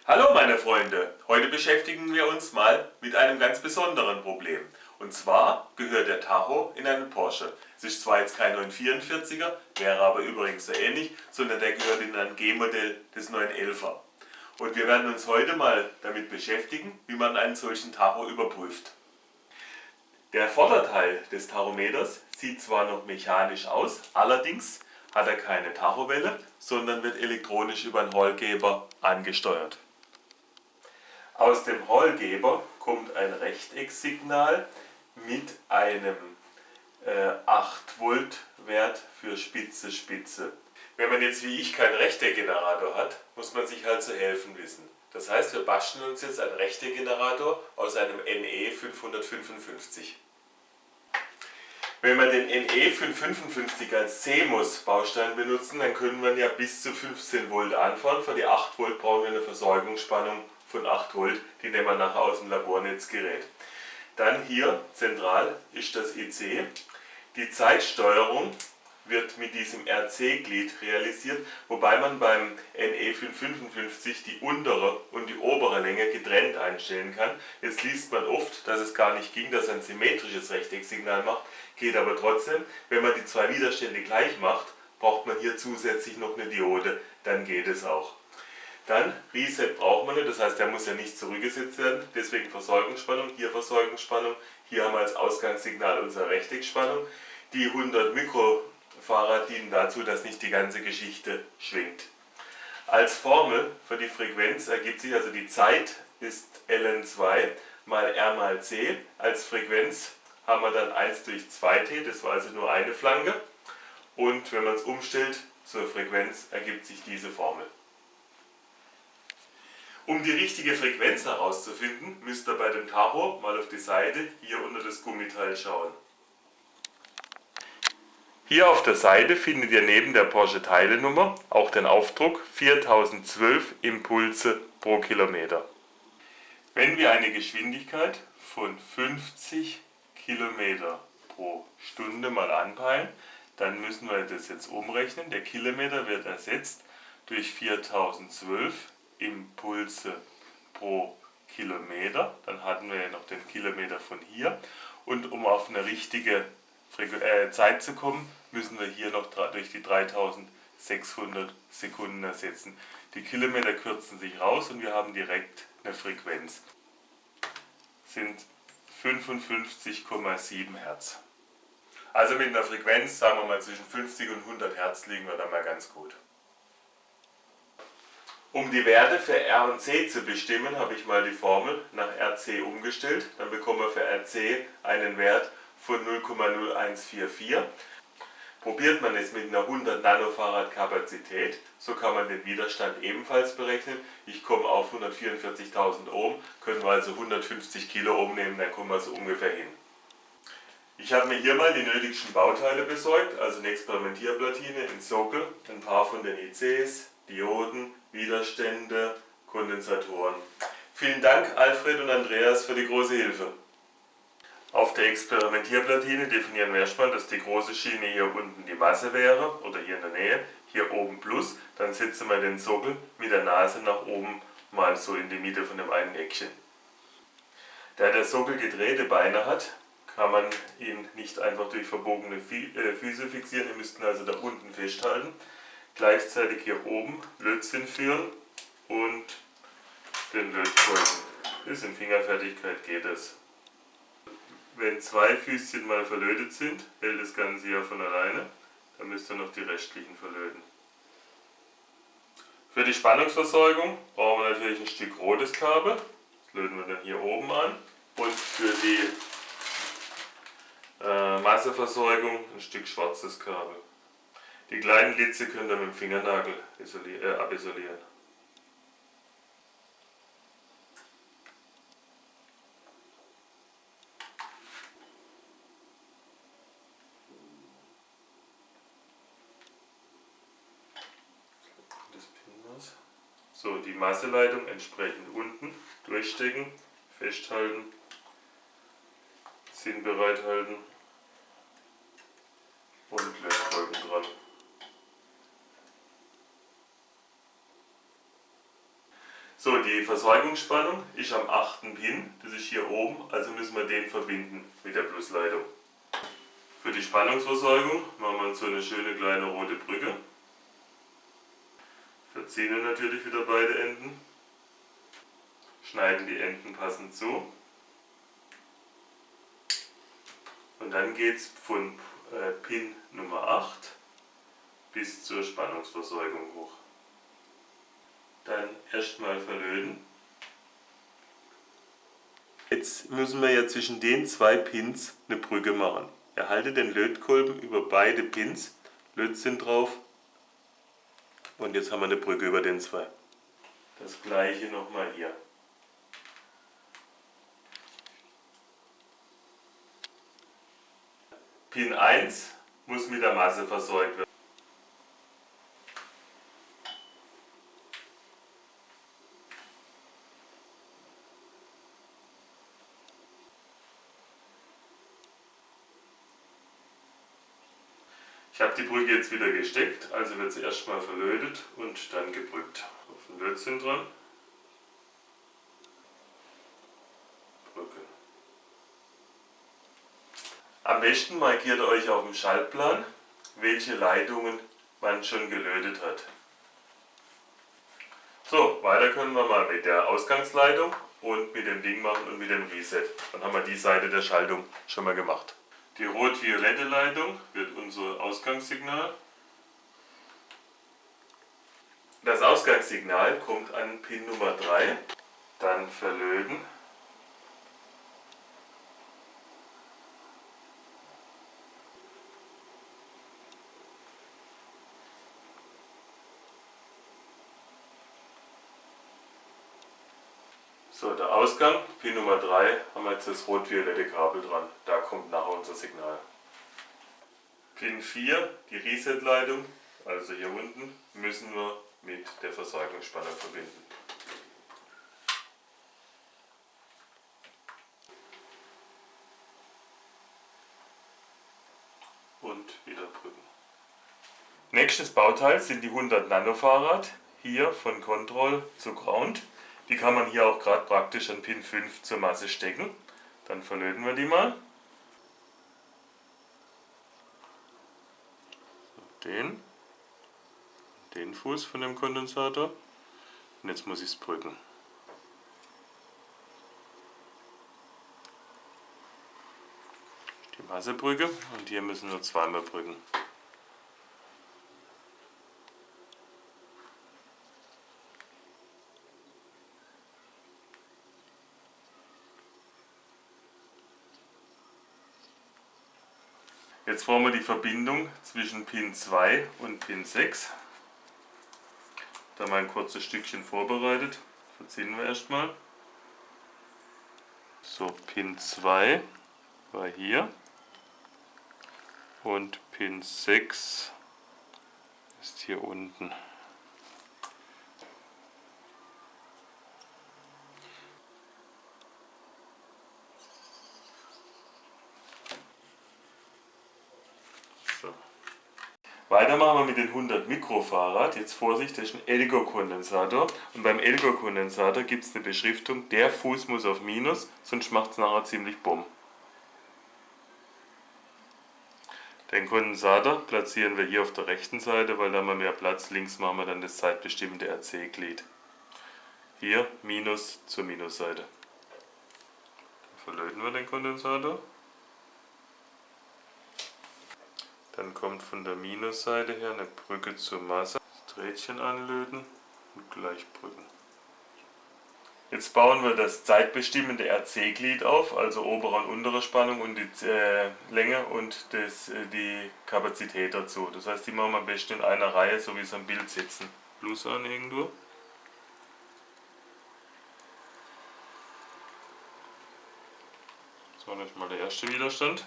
Hallo meine Freunde, heute beschäftigen wir uns mal mit einem ganz besonderen Problem. Und zwar gehört der Tacho in einen Porsche. Es ist zwar jetzt kein 944er, wäre aber übrigens so ähnlich, sondern der gehört in ein G-Modell des 911er. Und wir werden uns heute mal damit beschäftigen, wie man einen solchen Tacho überprüft. Der Vorderteil des Tachometers sieht zwar noch mechanisch aus, allerdings hat er keine Tachowelle, sondern wird elektronisch über einen Hallgeber angesteuert. Aus dem Hallgeber kommt ein Rechtecksignal mit einem 8 Volt Wert für Spitze Spitze. Wenn man jetzt wie ich keinen Rechteckgenerator hat, muss man sich halt zu helfen wissen. Das heißt, wir basteln uns jetzt einen Rechteckgenerator aus einem NE 555. Wenn wir den NE 555 als CMOS-Baustein benutzen, dann können wir ja bis zu 15 Volt anfahren. Für die 8 Volt brauchen wir eine Versorgungsspannung von 8 Volt, die nehmen wir nachher aus dem Labornetzgerät. Dann hier zentral ist das IC. Die Zeitsteuerung wird mit diesem RC-Glied realisiert, wobei man beim NE 555 die untere und die obere Länge getrennt einstellen kann. Jetzt liest man oft, dass es gar nicht ging, dass er ein symmetrisches Rechtecksignal macht, geht aber trotzdem. Wenn man die zwei Widerstände gleich macht, braucht man hier zusätzlich noch eine Diode, dann geht es auch. Dann Reset braucht man nicht, das heißt, der muss ja nicht zurückgesetzt werden, deswegen Versorgungsspannung, hier Versorgungsspannung, hier haben wir als Ausgangssignal unsere Rechteckspannung. Die 100 Mikrofarad dienen dazu, dass nicht die ganze Geschichte schwingt. Als Formel für die Frequenz ergibt sich, also die Zeit ist ln2 mal r mal c. Als Frequenz haben wir dann 1 durch 2t, das war also nur eine Flanke. Und wenn man es umstellt zur Frequenz, ergibt sich diese Formel. Um die richtige Frequenz herauszufinden, müsst ihr bei dem Tacho mal auf die Seite hier unter das Gummiteil schauen. Hier auf der Seite findet ihr neben der Porsche Teilenummer auch den Aufdruck 4012 Impulse pro Kilometer. Wenn wir eine Geschwindigkeit von 50 Kilometer pro Stunde mal anpeilen, dann müssen wir das jetzt umrechnen. Der Kilometer wird ersetzt durch 4012 Impulse pro Kilometer. Dann hatten wir ja noch den Kilometer von hier. Und um auf eine richtige Zeit zu kommen, müssen wir hier noch durch die 3600 Sekunden ersetzen. Die Kilometer kürzen sich raus und wir haben direkt eine Frequenz. Das sind 55,7 Hertz. Also mit einer Frequenz, sagen wir mal zwischen 50 und 100 Hertz liegen wir da mal ganz gut. Um die Werte für R und C zu bestimmen, habe ich mal die Formel nach RC umgestellt. Dann bekommen wir für RC einen Wert von 0,0144. Probiert man es mit einer 100 Nanofarad Kapazität, so kann man den Widerstand ebenfalls berechnen. Ich komme auf 144.000 Ohm, können wir also 150 Kiloohm nehmen, dann kommen wir so ungefähr hin. Ich habe mir hier mal die nötigsten Bauteile besorgt, also eine Experimentierplatine in Sockel, ein paar von den ICs, Dioden, Widerstände, Kondensatoren. Vielen Dank Alfred und Andreas für die große Hilfe. Auf der Experimentierplatine definieren wir erstmal, dass die große Schiene hier unten die Masse wäre, oder hier in der Nähe, hier oben Plus. Dann setzen wir den Sockel mit der Nase nach oben mal so in die Mitte von dem einen Eckchen. Da der Sockel gedrehte Beine hat, kann man ihn nicht einfach durch verbogene Füße fixieren, ihr müsst ihn also da unten festhalten. Gleichzeitig hier oben Lötzinn führen und den Lötkolben. Bis in Fingerfertigkeit geht es. Wenn zwei Füßchen mal verlötet sind, hält das Ganze ja von alleine. Dann müsst ihr noch die restlichen verlöten. Für die Spannungsversorgung brauchen wir natürlich ein Stück rotes Kabel. Das löten wir dann hier oben an. Und für die Masseversorgung ein Stück schwarzes Kabel. Die kleinen Litze könnt ihr mit dem Fingernagel abisolieren. So, die Masseleitung entsprechend unten durchstecken, festhalten, Sinn bereithalten und Lötkolben dran. So, die Versorgungsspannung ist am 8. Pin, das ist hier oben, also müssen wir den verbinden mit der Plusleitung. Für die Spannungsversorgung machen wir so eine schöne kleine rote Brücke. Verziehen natürlich wieder beide Enden. Schneiden die Enden passend zu. Und dann geht es von Pin Nummer 8 bis zur Spannungsversorgung hoch. Dann erstmal verlöten. Jetzt müssen wir ja zwischen den zwei Pins eine Brücke machen. Erhalte den Lötkolben über beide Pins, Lötzinn drauf und jetzt haben wir eine Brücke über den zwei. Das gleiche nochmal hier. Pin 1 muss mit der Masse versorgt werden. Ich habe die Brücke jetzt wieder gesteckt, also wird sie erstmal verlötet und dann gebrückt. Auf den Lötzinn dran. Brücke. Am besten markiert ihr euch auf dem Schaltplan, welche Leitungen man schon gelötet hat. So, weiter können wir mal mit der Ausgangsleitung und mit dem Ding machen und mit dem Reset. Dann haben wir die Seite der Schaltung schon mal gemacht. Die rot-violette Leitung wird unser Ausgangssignal. Das Ausgangssignal kommt an Pin Nummer 3, dann verlöten. So, der Ausgang, Pin Nummer 3, haben wir jetzt das rot-violette Kabel dran. Da kommt nachher unser Signal. Pin 4, die Reset-Leitung, also hier unten, müssen wir mit der Versorgungsspannung verbinden. Und wieder drücken. Nächstes Bauteil sind die 100 Nanofarad, hier von Control zu Ground. Die kann man hier auch gerade praktisch an Pin 5 zur Masse stecken. Dann verlöten wir die mal. Den Fuß von dem Kondensator. Und jetzt muss ich es brücken. Die Massebrücke und hier müssen wir zweimal brücken. Jetzt brauchen wir die Verbindung zwischen Pin 2 und Pin 6. Da mal ein kurzes Stückchen vorbereitet. Verziehen wir erstmal. So, Pin 2 war hier und Pin 6 ist hier unten. So. Weiter machen wir mit den 100 Mikrofarad. Jetzt Vorsicht, das ist ein Elgo-Kondensator. Und beim Elgo-Kondensator gibt es eine Beschriftung, der Fuß muss auf Minus, sonst macht es nachher ziemlich bumm. Den Kondensator platzieren wir hier auf der rechten Seite, weil da haben wir mehr Platz. Links machen wir dann das zeitbestimmte RC-Glied. Hier Minus zur Minusseite. Dann verlöten wir den Kondensator. Dann kommt von der Minusseite her eine Brücke zur Masse. Das Drähtchen anlöten und gleich brücken. Jetzt bauen wir das zeitbestimmende RC-Glied auf, also obere und untere Spannung und die Länge und die Kapazität dazu. Das heißt, die machen wir am besten in einer Reihe, so wie es am Bild sitzen. Plus an irgendwo. So, das ist mal der erste Widerstand.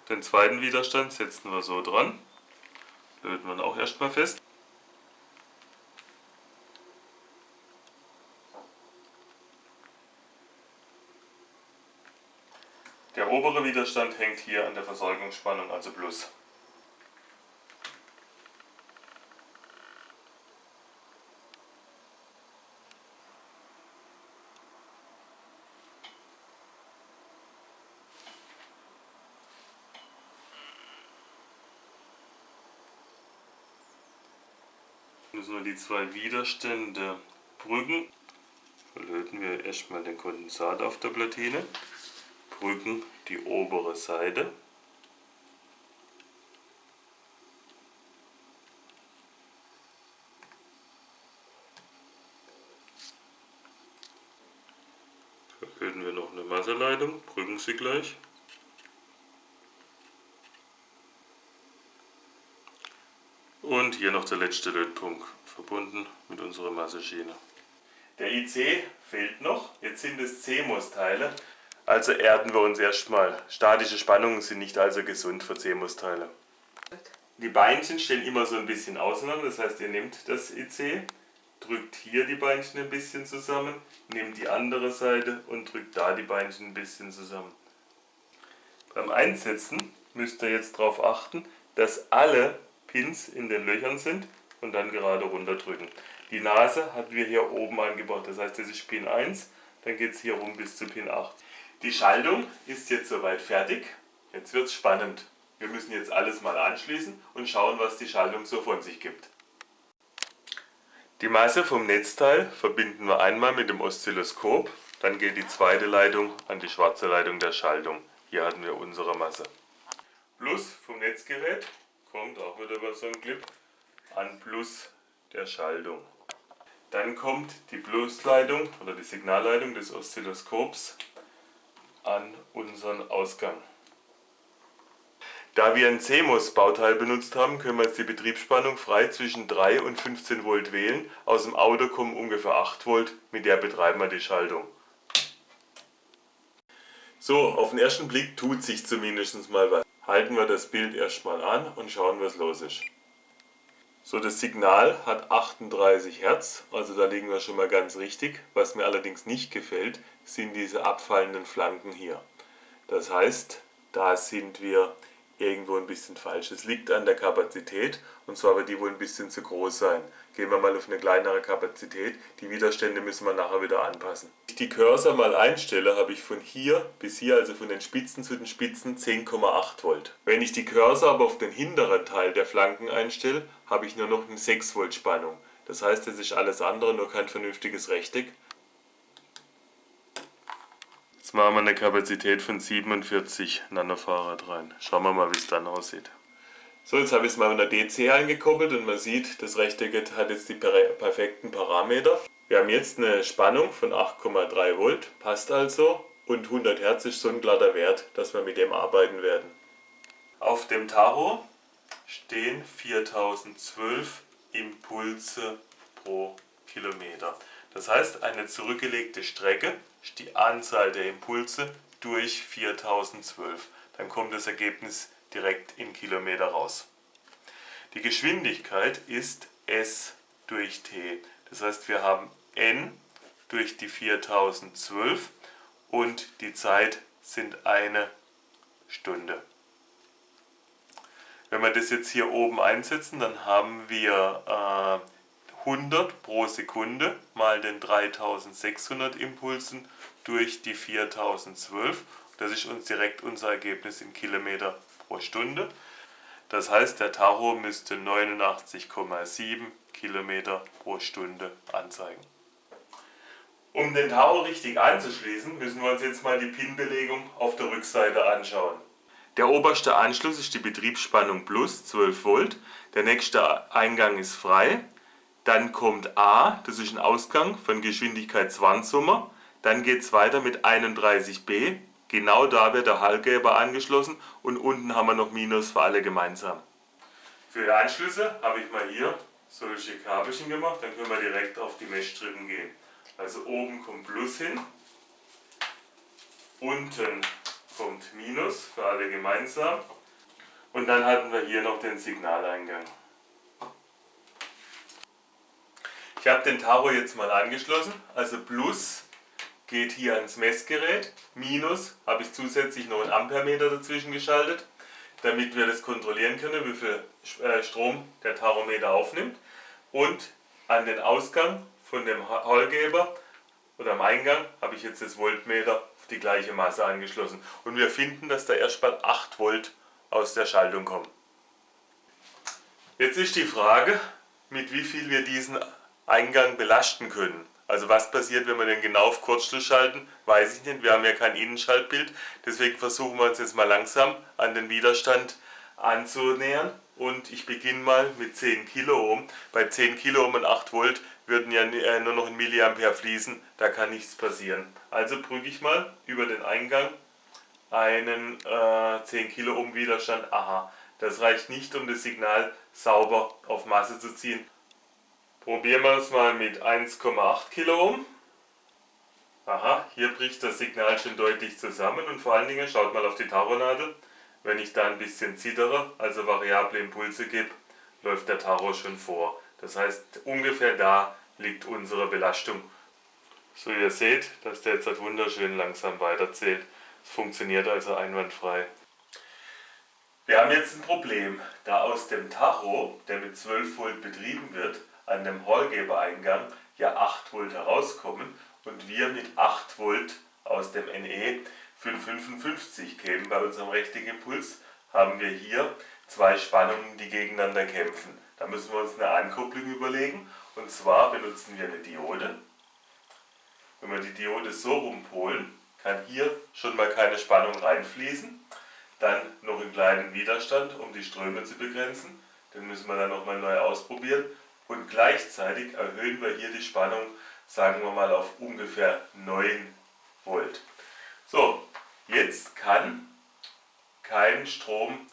Den zweiten Widerstand setzen wir so dran, löten wir auch erstmal fest. Der obere Widerstand hängt hier an der Versorgungsspannung, also Plus. Müssen wir die zwei Widerstände brücken. Verlöten wir erstmal den Kondensat auf der Platine, brücken die obere Seite. Verlöten wir noch eine Masseleitung, brücken sie gleich. Und hier noch der letzte Lötpunkt, verbunden mit unserer Masseschiene. Der IC fehlt noch, jetzt sind es CMOS-Teile. Also erden wir uns erstmal. Statische Spannungen sind nicht also gesund für CMOS-Teile. Die Beinchen stehen immer so ein bisschen auseinander, das heißt ihr nehmt das IC, drückt hier die Beinchen ein bisschen zusammen, nehmt die andere Seite und drückt da die Beinchen ein bisschen zusammen. Beim Einsetzen müsst ihr jetzt darauf achten, dass alle Pins in den Löchern sind und dann gerade runter drücken. Die Nase hatten wir hier oben angebracht, das heißt das ist Pin 1, dann geht es hier rum bis zu Pin 8. Die Schaltung ist jetzt soweit fertig, jetzt wird es spannend. Wir müssen jetzt alles mal anschließen und schauen, was die Schaltung so von sich gibt. Die Masse vom Netzteil verbinden wir einmal mit dem Oszilloskop, dann geht die zweite Leitung an die schwarze Leitung der Schaltung. Hier hatten wir unsere Masse. Plus vom Netzgerät kommt auch wieder über so einen Clip an Plus der Schaltung. Dann kommt die Plusleitung oder die Signalleitung des Oszilloskops an unseren Ausgang. Da wir ein CMOS-Bauteil benutzt haben, können wir jetzt die Betriebsspannung frei zwischen 3 und 15 Volt wählen. Aus dem Auto kommen ungefähr 8 Volt, mit der betreiben wir die Schaltung. So, auf den ersten Blick tut sich zumindest mal was. Halten wir das Bild erstmal an und schauen, was los ist. So, das Signal hat 38 Hertz, also da liegen wir schon mal ganz richtig. Was mir allerdings nicht gefällt, sind diese abfallenden Flanken hier. Das heißt, da sind wir irgendwo ein bisschen falsch. Es liegt an der Kapazität und zwar wird die wohl ein bisschen zu groß sein. Gehen wir mal auf eine kleinere Kapazität. Die Widerstände müssen wir nachher wieder anpassen. Wenn ich die Cursor mal einstelle, habe ich von hier bis hier, also von den Spitzen zu den Spitzen 10,8 Volt. Wenn ich die Cursor aber auf den hinteren Teil der Flanken einstelle, habe ich nur noch eine 6 Volt Spannung. Das heißt, es ist alles andere, nur kein vernünftiges Rechteck. Jetzt machen wir eine Kapazität von 47 Nanofarad rein. Schauen wir mal, wie es dann aussieht. So, jetzt habe ich es mal unter DC eingekoppelt und man sieht, das Rechteck hat jetzt die perfekten Parameter. Wir haben jetzt eine Spannung von 8,3 Volt, passt also. Und 100 Hertz ist so ein glatter Wert, dass wir mit dem arbeiten werden. Auf dem Tacho stehen 4012 Impulse pro Kilometer. Das heißt, eine zurückgelegte Strecke ist die Anzahl der Impulse durch 4012. Dann kommt das Ergebnis direkt in Kilometer raus. Die Geschwindigkeit ist S durch T. Das heißt, wir haben N durch die 4012 und die Zeit sind 1 Stunde. Wenn wir das jetzt hier oben einsetzen, dann haben wir 100 pro Sekunde mal den 3600 Impulsen durch die 4012. Das ist uns direkt unser Ergebnis in Kilometer pro Stunde. Das heißt, der Tacho müsste 89,7 Kilometer pro Stunde anzeigen. Um den Tacho richtig anzuschließen, müssen wir uns jetzt mal die Pin-Belegung auf der Rückseite anschauen. Der oberste Anschluss ist die Betriebsspannung Plus 12 Volt. Der nächste Eingang ist frei. Dann kommt A, das ist ein Ausgang von Geschwindigkeitswarnsummer. Dann geht es weiter mit 31B. Genau da wird der Hallgeber angeschlossen und unten haben wir noch Minus für alle gemeinsam. Für die Anschlüsse habe ich mal hier solche Kabelchen gemacht, dann können wir direkt auf die Messstrippen gehen. Also oben kommt Plus hin, unten kommt Minus für alle gemeinsam und dann hatten wir hier noch den Signaleingang. Ich habe den Tacho jetzt mal angeschlossen, also Plus geht hier ans Messgerät. Minus habe ich zusätzlich noch einen Ampermeter dazwischen geschaltet, damit wir das kontrollieren können, wie viel Strom der Tachometer aufnimmt. Und an den Ausgang von dem Hollgeber oder am Eingang habe ich jetzt das Voltmeter auf die gleiche Masse angeschlossen. Und wir finden, dass da erstmal 8 Volt aus der Schaltung kommen. Jetzt ist die Frage, mit wie viel wir diesen Eingang belasten können. Also was passiert, wenn wir den genau auf Kurzschluss schalten, weiß ich nicht. Wir haben ja kein Innenschaltbild, deswegen versuchen wir uns jetzt mal langsam an den Widerstand anzunähern. Und ich beginne mal mit 10 Kiloohm. Bei 10 Kiloohm und 8 Volt würden ja nur noch ein Milliampere fließen, da kann nichts passieren. Also drücke ich mal über den Eingang einen 10 Kiloohm Widerstand. Aha, das reicht nicht, um das Signal sauber auf Masse zu ziehen. Probieren wir es mal mit 1,8 Kiloohm. Aha, hier bricht das Signal schon deutlich zusammen und vor allen Dingen schaut mal auf die Tachonadel. Wenn ich da ein bisschen zittere, also variable Impulse gebe, läuft der Tacho schon vor. Das heißt, ungefähr da liegt unsere Belastung. So, ihr seht, dass der jetzt halt wunderschön langsam weiterzählt. Es funktioniert also einwandfrei. Wir haben jetzt ein Problem, da aus dem Tacho, der mit 12 Volt betrieben wird, an dem Hollgebereingang ja 8 Volt herauskommen und wir mit 8 Volt aus dem NE 555 kämen. Bei unserem richtigen Impuls haben wir hier zwei Spannungen, die gegeneinander kämpfen. Da müssen wir uns eine Ankopplung überlegen, und zwar benutzen wir eine Diode. Wenn wir die Diode so rumpolen, kann hier schon mal keine Spannung reinfließen. Dann noch einen kleinen Widerstand, um die Ströme zu begrenzen. Den müssen wir dann nochmal neu ausprobieren. Und gleichzeitig erhöhen wir hier die Spannung, sagen wir mal, auf ungefähr 9 Volt. So, jetzt kann kein Strom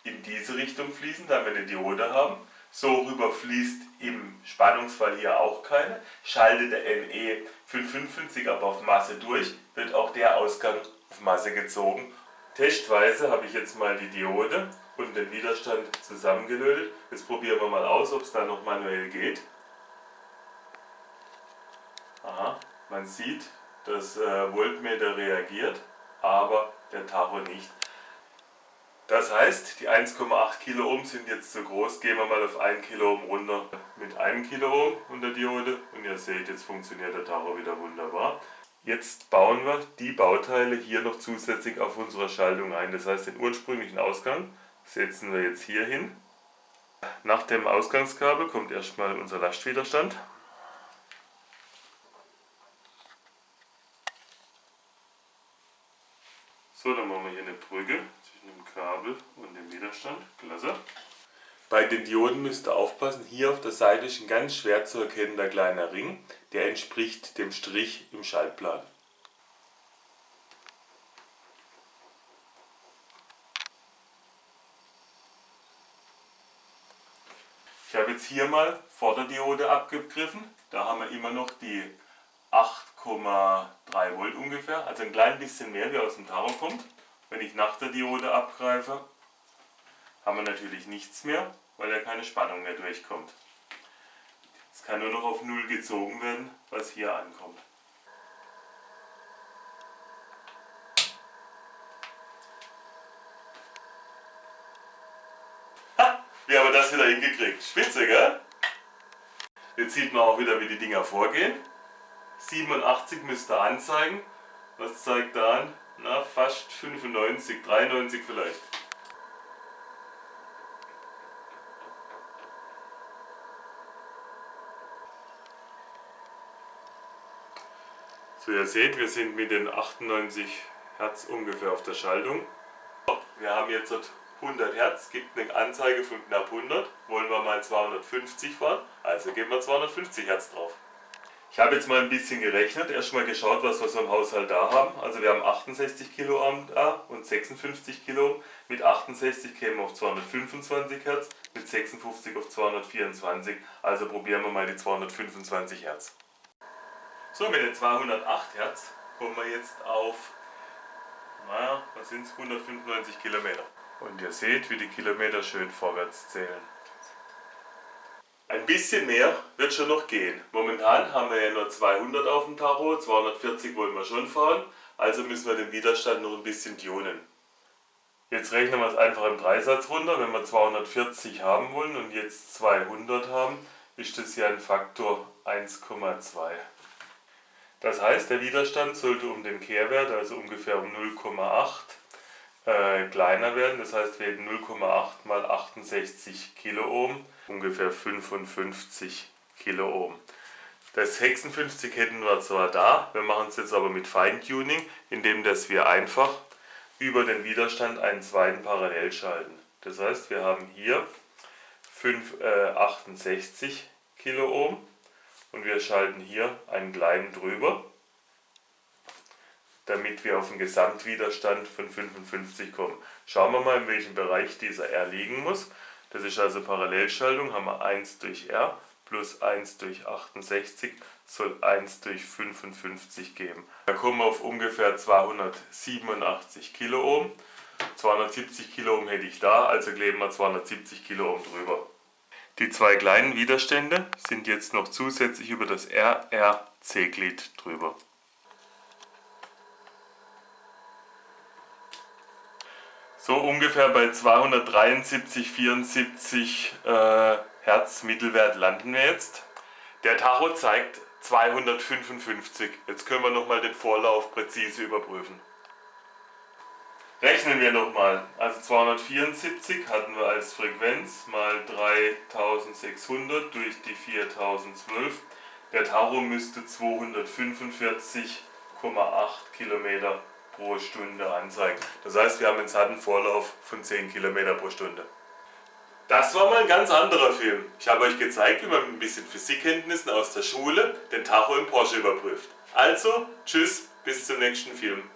in diese Richtung fließen, da wir eine Diode haben. So rüber fließt im Spannungsfall hier auch keine. Schaltet der NE 555 aber auf Masse durch, wird auch der Ausgang auf Masse gezogen. Testweise habe ich jetzt mal die Diode und den Widerstand zusammengelötet. Jetzt probieren wir mal aus, ob es da noch manuell geht. Aha, man sieht, das Voltmeter reagiert, aber der Tacho nicht. Das heißt, die 1,8 Kiloohm sind jetzt zu groß. Gehen wir mal auf 1 Kiloohm runter mit 1 Kiloohm und der Diode. Und ihr seht, jetzt funktioniert der Tacho wieder wunderbar. Jetzt bauen wir die Bauteile hier noch zusätzlich auf unsere Schaltung ein. Das heißt, den ursprünglichen Ausgang setzen wir jetzt hier hin. Nach dem Ausgangskabel kommt erstmal unser Lastwiderstand. So, dann machen wir hier eine Brücke zwischen dem Kabel und dem Widerstand. Klasse. Bei den Dioden müsst ihr aufpassen, hier auf der Seite ist ein ganz schwer zu erkennender kleiner Ring, der entspricht dem Strich im Schaltplan. Ich habe jetzt hier mal vor der Diode abgegriffen, da haben wir immer noch die 8,3 Volt ungefähr, also ein klein bisschen mehr, wie aus dem Tacho kommt. Wenn ich nach der Diode abgreife, haben wir natürlich nichts mehr, weil ja keine Spannung mehr durchkommt. Es kann nur noch auf 0 gezogen werden, was hier ankommt. Ha! Wie haben wir das wieder hingekriegt? Spitze, gell? Jetzt sieht man auch wieder, wie die Dinger vorgehen. 87 müsste anzeigen. Was zeigt da an? Na, fast 95, 93 vielleicht. So, ihr seht, wir sind mit den 98 Hertz ungefähr auf der Schaltung. Wir haben jetzt 100 Hertz, gibt eine Anzeige von knapp 100. Wollen wir mal 250 fahren, also geben wir 250 Hertz drauf. Ich habe jetzt mal ein bisschen gerechnet, erstmal geschaut, was wir so im Haushalt da haben. Also wir haben 68 Kiloohm da und 56 Kiloohm. Mit 68 kämen wir auf 225 Hertz, mit 56 auf 224. Also probieren wir mal die 225 Hertz. So, mit den 208 Hertz kommen wir jetzt auf, naja, was sind es, 195 Kilometer. Und ihr seht, wie die Kilometer schön vorwärts zählen. Ein bisschen mehr wird schon noch gehen. Momentan haben wir ja nur 200 auf dem Tacho, 240 wollen wir schon fahren, also müssen wir den Widerstand noch ein bisschen tunen. Jetzt rechnen wir es einfach im Dreisatz runter. Wenn wir 240 haben wollen und jetzt 200 haben, ist das ja ein Faktor 1,2. Das heißt, der Widerstand sollte um den Kehrwert, also ungefähr um 0,8, kleiner werden. Das heißt, wir hätten 0,8 mal 68 Kiloohm, ungefähr 55 Kiloohm. Das 56 hätten wir zwar da, wir machen es jetzt aber mit Feintuning, indem dass wir einfach über den Widerstand einen zweiten parallel schalten. Das heißt, wir haben hier 68 Kiloohm und wir schalten hier einen kleinen drüber, damit wir auf einen Gesamtwiderstand von 55 kommen. Schauen wir mal, in welchem Bereich dieser R liegen muss. Das ist also Parallelschaltung, haben wir 1 durch R plus 1 durch 68 soll 1 durch 55 geben. Da kommen wir auf ungefähr 287 Kiloohm. 270 Kiloohm hätte ich da, also kleben wir 270 Kiloohm drüber. Die zwei kleinen Widerstände sind jetzt noch zusätzlich über das RRC-Glied drüber. So ungefähr bei 273,74 Hertz Mittelwert landen wir jetzt. Der Tacho zeigt 255. Jetzt können wir nochmal den Vorlauf präzise überprüfen. Rechnen wir nochmal. Also 274 hatten wir als Frequenz mal 3600 durch die 4012. Der Tacho müsste 245,8 Kilometer pro Stunde anzeigen. Das heißt, wir haben einen satten Vorlauf von 10 Kilometer pro Stunde. Das war mal ein ganz anderer Film. Ich habe euch gezeigt, wie man mit ein bisschen Physikkenntnissen aus der Schule den Tacho im Porsche überprüft. Also, tschüss, bis zum nächsten Film.